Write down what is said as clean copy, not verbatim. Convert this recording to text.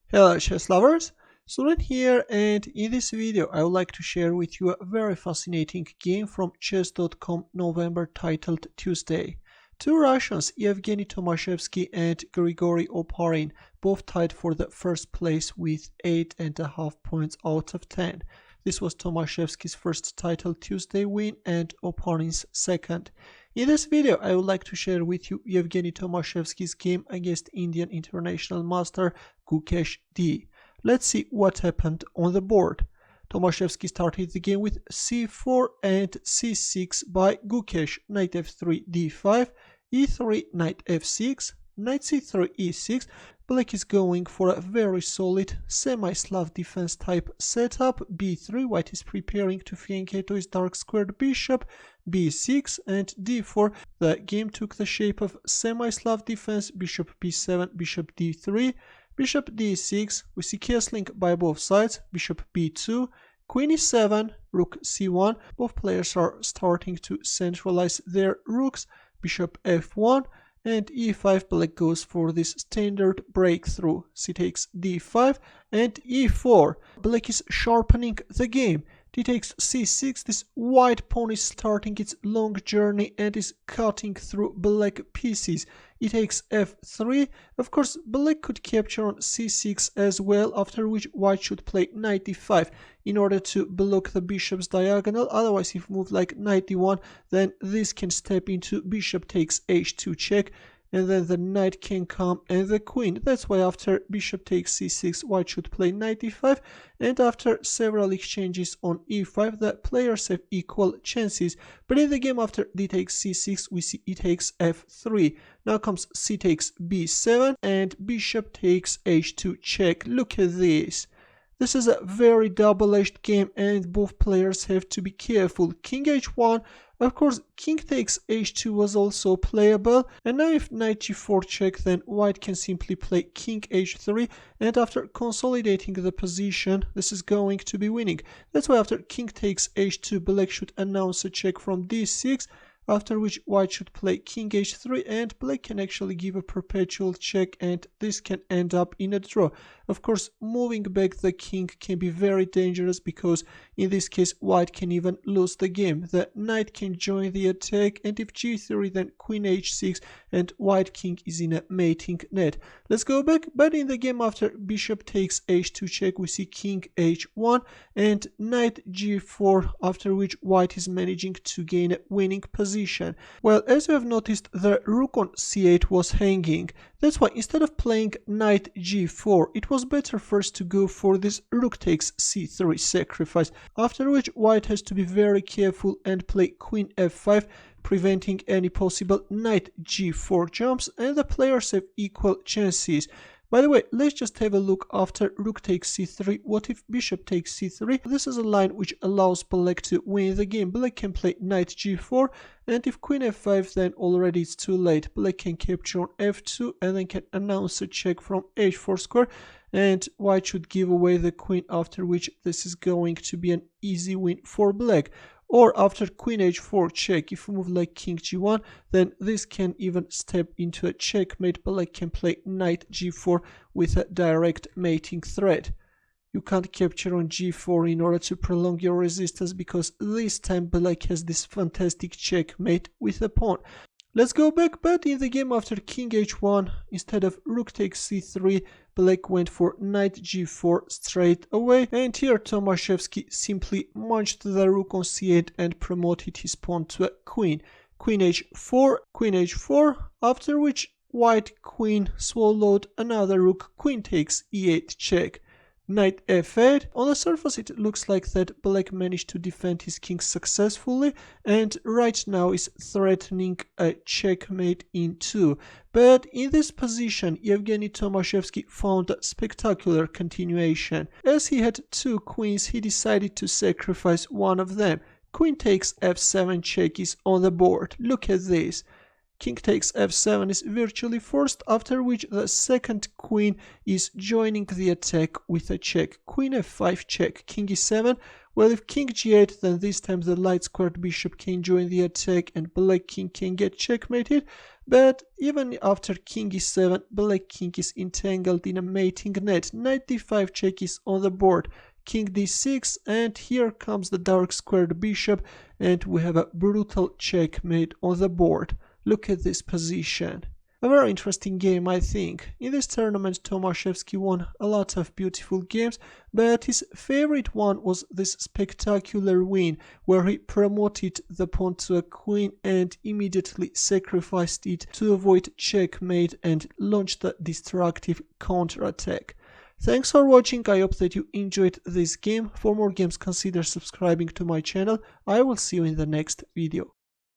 Hello chess lovers, Suren here, and in this video I would like to share with you a very fascinating game from chess.com November titled Tuesday. Two Russians, Evgeny Tomashevsky and Grigory Oparin, both tied for the first place with 8.5 points out of 10. This was Tomashevsky's first title Tuesday win and Oparin's second. In this video, I would like to share with you Evgeny Tomashevsky's game against Indian international master Qh4. Let's see what happened on the board. Tomashevsky started the game with c4 and c6 by Qh, knight f3 d5, e3 knight f6, knight c3 e6. Black is going for a very solid semi-Slav defense type setup. b3, white is preparing to flank to his dark squared bishop, b6 and d4. The game took the shape of semi-Slav defense, bishop b7, bishop d3, bishop d6. We see castling by both sides, bishop b2, queen e7, rook c1. Both players are starting to centralize their rooks, bishop f1, and e5. Black goes for this standard breakthrough. C takes d5 and e4. Black is sharpening the game. D takes c6. This white pawn is starting its long journey and is cutting through black pieces. E takes f3. Of course, black could capture on c6 as well, after which white should play knight d5 in order to block the bishop's diagonal. Otherwise, if moved like knight d1, then this can step into bishop takes h2 check, and then the knight can come and the queen. That's why after bishop takes c6, white should play knight d5, and after several exchanges on e5, the players have equal chances. But in the game after d takes c6, we see e takes f3. Now comes c takes b7 and bishop takes h2 check. Look at this. This is a very double-edged game and both players have to be careful. King h1, of course king takes h2 was also playable, and now if knight g4 check, then white can simply play king h3, and after consolidating the position, this is going to be winning. That's why after king takes h2, black should announce a check from d6, after which white should play king h3, and black can actually give a perpetual check, and this can end up in a draw. Of course, moving back the king can be very dangerous, because in this case white can even lose the game. The knight can join the attack, and if g3, then queen h6, and white king is in a mating net. Let's go back, but in the game after bishop takes h2 check, we see king h1 and knight g4, after which white is managing to gain a winning position. Well, as you have noticed, the rook on c8 was hanging. That's why instead of playing knight g4, it was better first to go for this rook takes c3 sacrifice, after which white has to be very careful and play queen f5, preventing any possible knight g4 jumps, and the players have equal chances. By the way, let's just have a look after rook takes c3. What if bishop takes c3? This is a line which allows black to win the game. Black can play knight g4, and if queen f5, then already it's too late. Black can capture on f2 and then can announce a check from h4 square, and white should give away the queen, after which this is going to be an easy win for black. Or after queen h4 check, if we move like king g1, then this can even step into a checkmate. Black can play knight g4 with a direct mating threat. You can't capture on g4 in order to prolong your resistance, because this time black has this fantastic checkmate with a pawn. Let's go back, but in the game after king h1, instead of rook takes c3, black went for knight g4 straight away, and here Tomashevsky simply munched the rook on c8 and promoted his pawn to a queen. Queen h4, after which white queen swallowed another rook, queen takes e8 check. Knight f8. On the surface it looks like that black managed to defend his king successfully, and right now is threatening a checkmate in 2. But in this position, Evgeny Tomashevsky found a spectacular continuation. As he had two queens, he decided to sacrifice one of them. Queen takes f7 check is on the board. Look at this. King takes f7 is virtually forced, after which the second queen is joining the attack with a check. Queen f5 check, king e7. Well, if king g8, then this time the light squared bishop can join the attack and black king can get checkmated. But even after king e7, black king is entangled in a mating net. Knight d5 check is on the board. King d6, and here comes the dark squared bishop, and we have a brutal checkmate on the board. Look at this position. A very interesting game, I think. In this tournament, Tomaszewski won a lot of beautiful games, but his favorite one was this spectacular win, where he promoted the pawn to a queen and immediately sacrificed it to avoid checkmate and launched a destructive counterattack. Thanks for watching. I hope that you enjoyed this game. For more games, consider subscribing to my channel. I will see you in the next video.